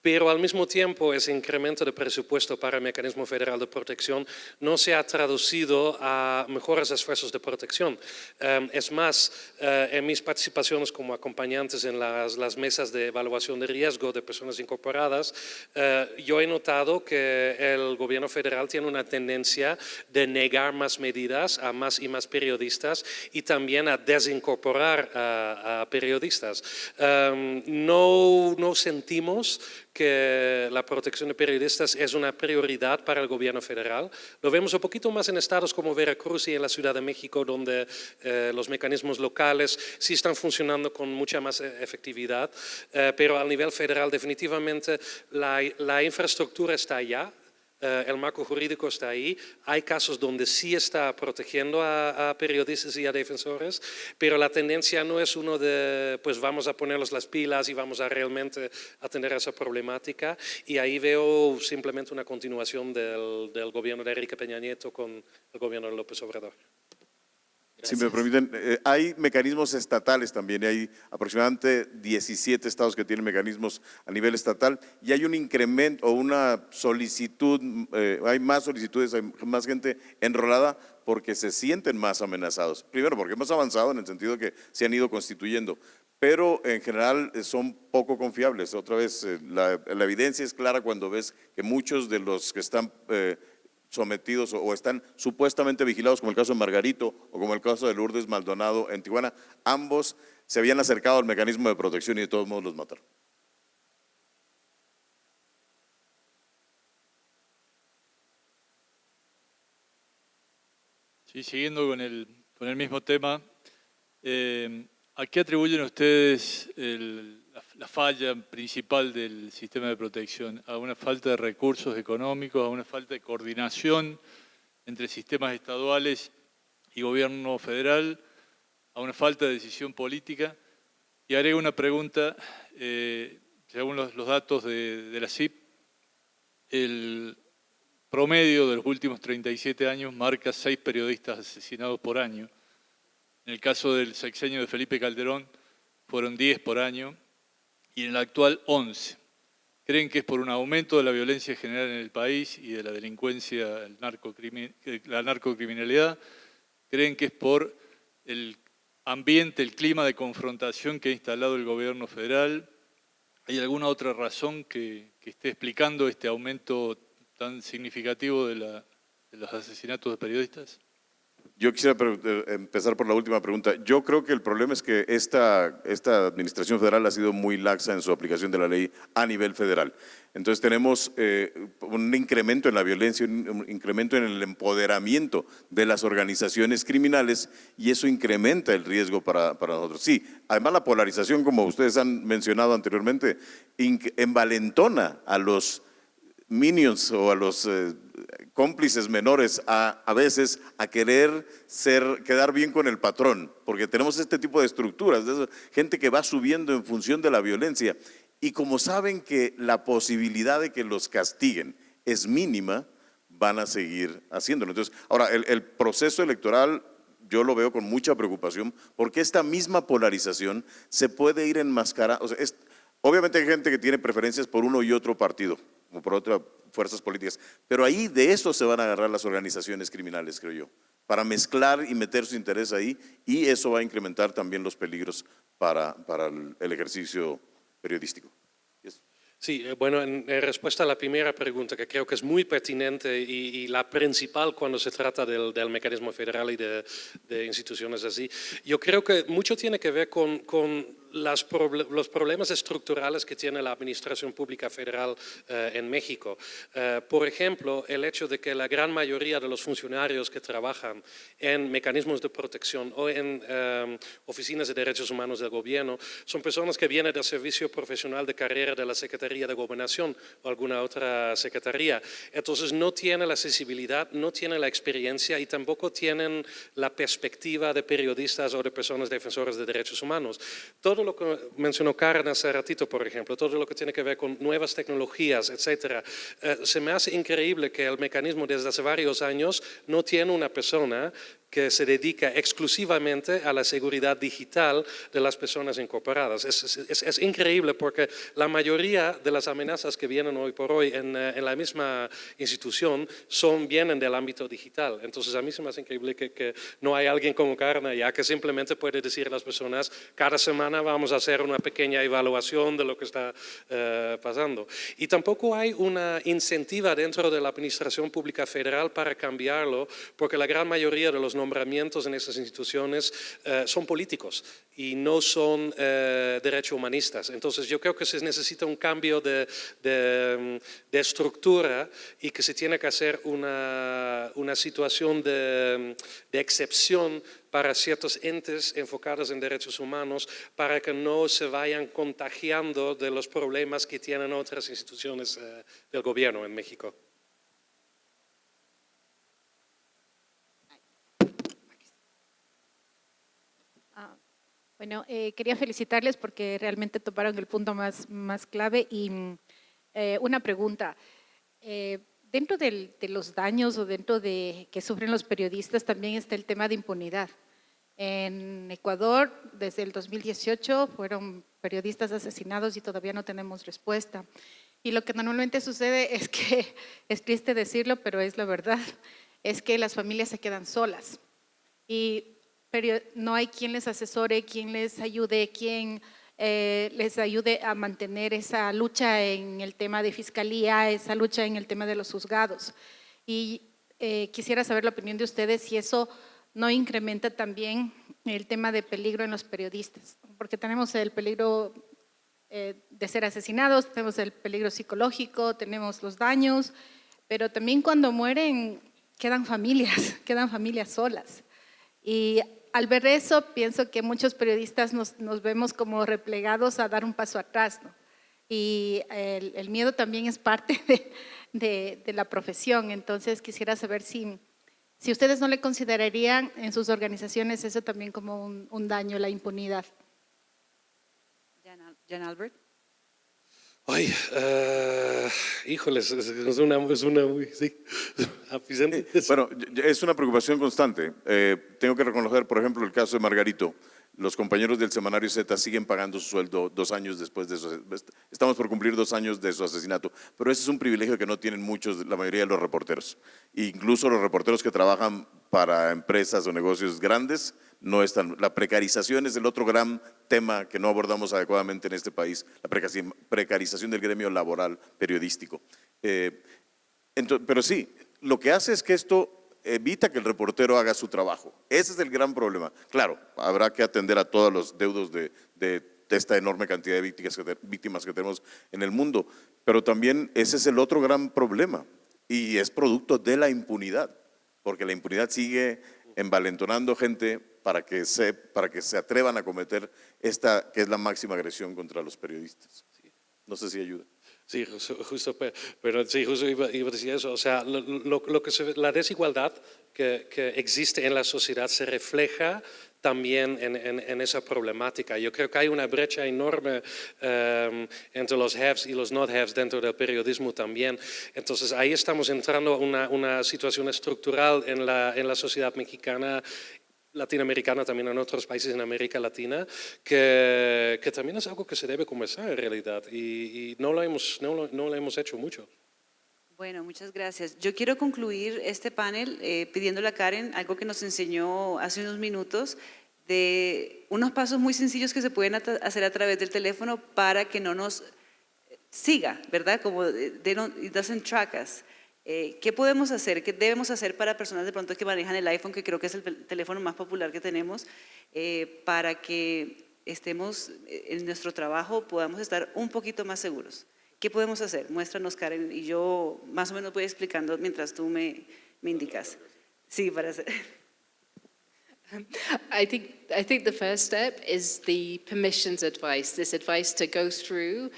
S8: Pero al mismo tiempo ese incremento de presupuesto para el Mecanismo Federal de Protección no se ha traducido a mejores esfuerzos de protección. Es más, en mis participaciones como acompañantes en las mesas de evaluación de riesgo de personas incorporadas, yo he notado que el gobierno federal tiene una tendencia de negar más medidas a más y más periodistas y también a desincorporar a periodistas. No sentimos que la protección de periodistas es una prioridad para el gobierno federal. Lo vemos un poquito más en estados como Veracruz y en la Ciudad de México, donde los mecanismos locales sí están funcionando con mucha más efectividad, pero a nivel federal definitivamente la infraestructura está allá. El marco jurídico está ahí, hay casos donde sí está protegiendo a periodistas y a defensores, pero la tendencia no es uno de, pues vamos a ponernos las pilas y vamos a realmente atender a esa problemática, y ahí veo simplemente una continuación del gobierno de Enrique Peña Nieto con el gobierno de López Obrador.
S9: Si me permiten, hay mecanismos estatales también, y hay aproximadamente 17 estados que tienen mecanismos a nivel estatal, y hay un incremento o una solicitud, hay más solicitudes, hay más gente enrolada porque se sienten más amenazados. Primero, porque hemos avanzado en el sentido de que se han ido constituyendo, pero en general son poco confiables. Otra vez, la evidencia es clara cuando ves que muchos de los que están sometidos o están supuestamente vigilados, como el caso de Margarito o como el caso de Lourdes Maldonado en Tijuana, ambos se habían acercado al mecanismo de protección y de todos modos los mataron.
S12: Sí, siguiendo con el mismo tema, ¿a qué atribuyen ustedes la falla principal del sistema de protección? ¿A una falta de recursos económicos, a una falta de coordinación entre sistemas estaduales y gobierno federal, a una falta de decisión política? Y agrego una pregunta, según los datos de la CIP, el promedio de los últimos 37 años marca 6 periodistas asesinados por año. En el caso del sexenio de Felipe Calderón fueron 10 por año, y en el actual 11. ¿Creen que es por un aumento de la violencia general en el país y de la delincuencia, la narcocriminalidad? ¿Creen que es por el ambiente, el clima de confrontación que ha instalado el gobierno federal? ¿Hay alguna otra razón que esté explicando este aumento tan significativo de los asesinatos de periodistas?
S9: Yo quisiera empezar por la última pregunta. Yo creo que el problema es que esta administración federal ha sido muy laxa en su aplicación de la ley a nivel federal. Entonces tenemos un incremento en la violencia, un incremento en el empoderamiento de las organizaciones criminales, y eso incrementa el riesgo para nosotros. Sí, además la polarización, como ustedes han mencionado anteriormente, envalentona a los minions o a los cómplices menores a veces a querer quedar bien con el patrón, porque tenemos este tipo de estructuras, de gente que va subiendo en función de la violencia, y como saben que la posibilidad de que los castiguen es mínima, van a seguir haciéndolo. Entonces, ahora, el proceso electoral yo lo veo con mucha preocupación porque esta misma polarización se puede ir enmascarando. O sea, obviamente hay gente que tiene preferencias por uno y otro partido, o por otras fuerzas políticas, pero ahí de eso se van a agarrar las organizaciones criminales, creo yo, para mezclar y meter su interés ahí, y eso va a incrementar también los peligros para el ejercicio periodístico.
S8: Sí, bueno, en respuesta a la primera pregunta, que creo que es muy pertinente y la principal cuando se trata del mecanismo federal y de instituciones así, yo creo que mucho tiene que ver con los problemas estructurales que tiene la administración pública federal en México. Por ejemplo, el hecho de que la gran mayoría de los funcionarios que trabajan en mecanismos de protección o en oficinas de derechos humanos del gobierno son personas que vienen del servicio profesional de carrera de la Secretaría de Gobernación o alguna otra secretaría. Entonces no tienen la sensibilidad, no tienen la experiencia y tampoco tienen la perspectiva de periodistas o de personas defensoras de derechos humanos. Todo lo que mencionó Karen hace ratito, por ejemplo, todo lo que tiene que ver con nuevas tecnologías, etcétera, se me hace increíble que el mecanismo desde hace varios años no tiene una persona que se dedica exclusivamente a la seguridad digital de las personas incorporadas. Es increíble porque la mayoría de las amenazas que vienen hoy por hoy en la misma institución vienen del ámbito digital. Entonces a mí se me hace increíble que no hay alguien como Karna ya que simplemente puede decir a las personas cada semana vamos a hacer una pequeña evaluación de lo que está pasando. Y tampoco hay una incentiva dentro de la administración pública federal para cambiarlo porque la gran mayoría de los nombramientos en esas instituciones son políticos y no son derechos humanistas. Entonces yo creo que se necesita un cambio de estructura y que se tiene que hacer una situación de excepción para ciertos entes enfocados en derechos humanos para que no se vayan contagiando de los problemas que tienen otras instituciones del gobierno en México.
S13: Bueno, quería felicitarles porque realmente toparon el punto más clave y una pregunta. Dentro de los daños o dentro de que sufren los periodistas también está el tema de impunidad. En Ecuador, desde el 2018, fueron periodistas asesinados y todavía no tenemos respuesta. Y lo que normalmente sucede es que, es triste decirlo, pero es la verdad, es que las familias se quedan solas. Pero no hay quien les asesore, quien les ayude, quien les ayude a mantener esa lucha en el tema de fiscalía, esa lucha en el tema de los juzgados. Y quisiera saber la opinión de ustedes si eso no incrementa también el tema de peligro en los periodistas, porque tenemos el peligro de ser asesinados, tenemos el peligro psicológico, tenemos los daños, pero también cuando mueren quedan familias solas. Y al ver eso, pienso que muchos periodistas nos vemos como replegados a dar un paso atrás, ¿no? Y el miedo también es parte de la profesión. Entonces, quisiera saber si ustedes no le considerarían en sus organizaciones eso también como un daño, la impunidad.
S4: Jan Albert.
S8: Ay, híjoles, es una muy, sí.
S9: Bueno, es una preocupación constante. Tengo que reconocer, por ejemplo, el caso de Margarito. Los compañeros del semanario Z siguen pagando su sueldo 2 años después de su… Estamos por cumplir 2 años de su asesinato, pero ese es un privilegio que no tienen muchos, la mayoría de los reporteros. Incluso los reporteros que trabajan para empresas o negocios grandes no están. La precarización es el otro gran tema que no abordamos adecuadamente en este país, la precarización del gremio laboral periodístico. Pero sí, lo que hace es que esto evita que el reportero haga su trabajo. Ese es el gran problema. Claro, habrá que atender a todos los deudos de esta enorme cantidad de víctimas que tenemos en el mundo, pero también ese es el otro gran problema y es producto de la impunidad, porque la impunidad sigue envalentonando gente para que se atrevan a cometer esta que es la máxima agresión contra los periodistas. No sé si ayuda.
S8: Sí, justo iba a decir eso. O sea, la desigualdad que existe en la sociedad se refleja también en esa problemática. Yo creo que hay una brecha enorme entre los haves y los not haves dentro del periodismo también. Entonces ahí estamos entrando a una situación estructural en la sociedad mexicana, latinoamericana, también en otros países en América Latina, que también es algo que se debe conversar en realidad y no lo hemos hecho mucho.
S4: Bueno, muchas gracias. Yo quiero concluir este panel pidiéndole a Karen algo que nos enseñó hace unos minutos, de unos pasos muy sencillos que se pueden hacer a través del teléfono para que no nos siga, ¿verdad? Como it doesn't track us. ¿Qué podemos hacer? ¿Qué debemos hacer para personas de pronto que manejan el iPhone, que creo que es el teléfono más popular que tenemos, para que estemos en nuestro trabajo, podamos estar un poquito más seguros? ¿Qué podemos hacer? Muéstranos, Karen, y yo más o menos voy explicando mientras tú me indicas. Sí, para hacer.
S10: I think the first step is the permissions advice, this advice to go through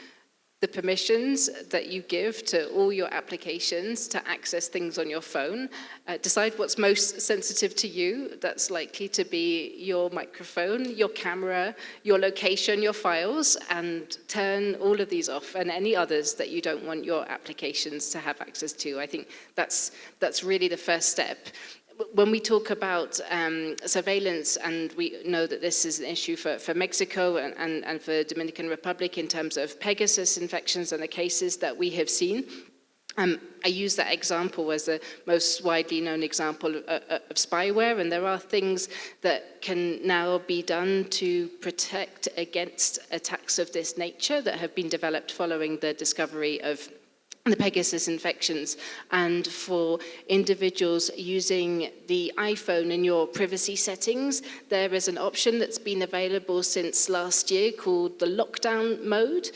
S10: the permissions that you give to all your applications to access things on your phone. Decide what's most sensitive to you. That's likely to be your microphone, your camera, your location, your files, and turn all of these off and any others that you don't want your applications to have access to. I think that's really the first step. When we talk about surveillance, and we know that this is an issue for Mexico and for Dominican Republic in terms of Pegasus infections and the cases that we have seen, I use that example as the most widely known example of spyware, and there are things that can now be done to protect against attacks of this nature that have been developed following the discovery of the Pegasus infections. And for individuals using the iPhone in your privacy settings, there is an option that's been available since last year called the lockdown mode.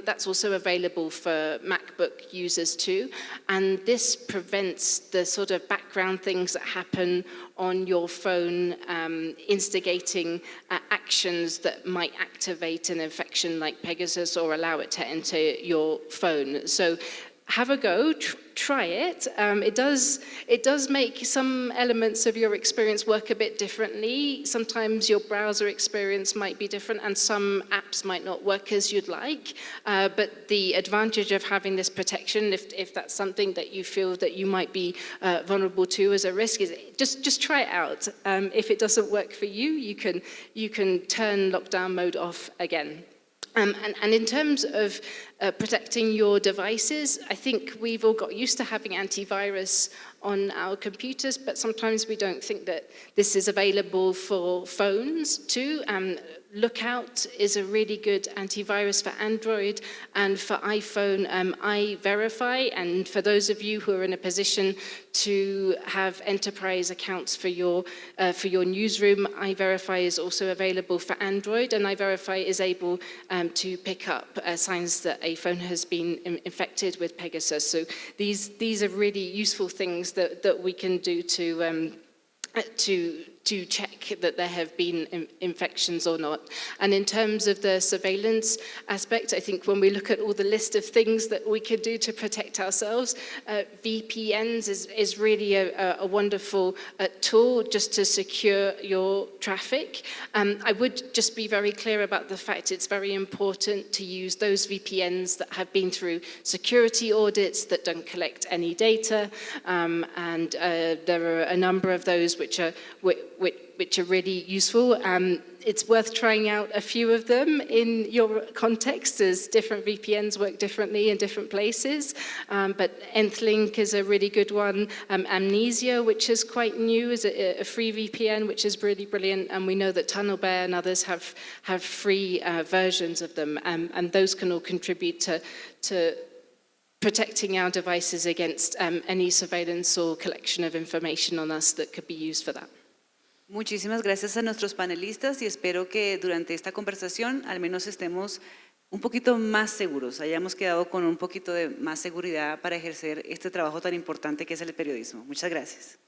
S10: That's also available for MacBook users too. And this prevents the sort of background things that happen on your phone, instigating actions that might activate an infection like Pegasus or allow it to enter your phone. So have a go, try it. It does make some elements of your experience work a bit differently. Sometimes your browser experience might be different and some apps might not work as you'd like. But the advantage of having this protection, if that's something that you feel that you might be vulnerable to as a risk, is just try it out. If it doesn't work for you, you can turn lockdown mode off again. And in terms of protecting your devices, I think we've all got used to having antivirus on our computers, but sometimes we don't think that this is available for phones too. Lookout is a really good antivirus for Android, and for iPhone, iVerify. And for those of you who are in a position to have enterprise accounts for your newsroom, iVerify is also available for Android, and iVerify is able to pick up signs that a phone has been infected with Pegasus. So these are really useful things that we can do to check that there have been infections or not. And in terms of the surveillance aspect, I think when we look at all the list of things that we could do to protect ourselves, VPNs is really a wonderful tool just to secure your traffic. I would just be very clear about the fact it's very important to use those VPNs that have been through security audits, that don't collect any data, and there are a number of those which are really useful. It's worth trying out a few of them in your context, as different VPNs work differently in different places. But Nth-Link is a really good one. Amnesia, which is quite new, is a free VPN, which is really brilliant. And we know that TunnelBear and others have free versions of them. And those can all contribute to protecting our devices against any surveillance or collection of information on us that could be used for that.
S4: Muchísimas gracias a nuestros panelistas y espero que durante esta conversación al menos estemos un poquito más seguros, hayamos quedado con un poquito de más seguridad para ejercer este trabajo tan importante que es el periodismo. Muchas gracias.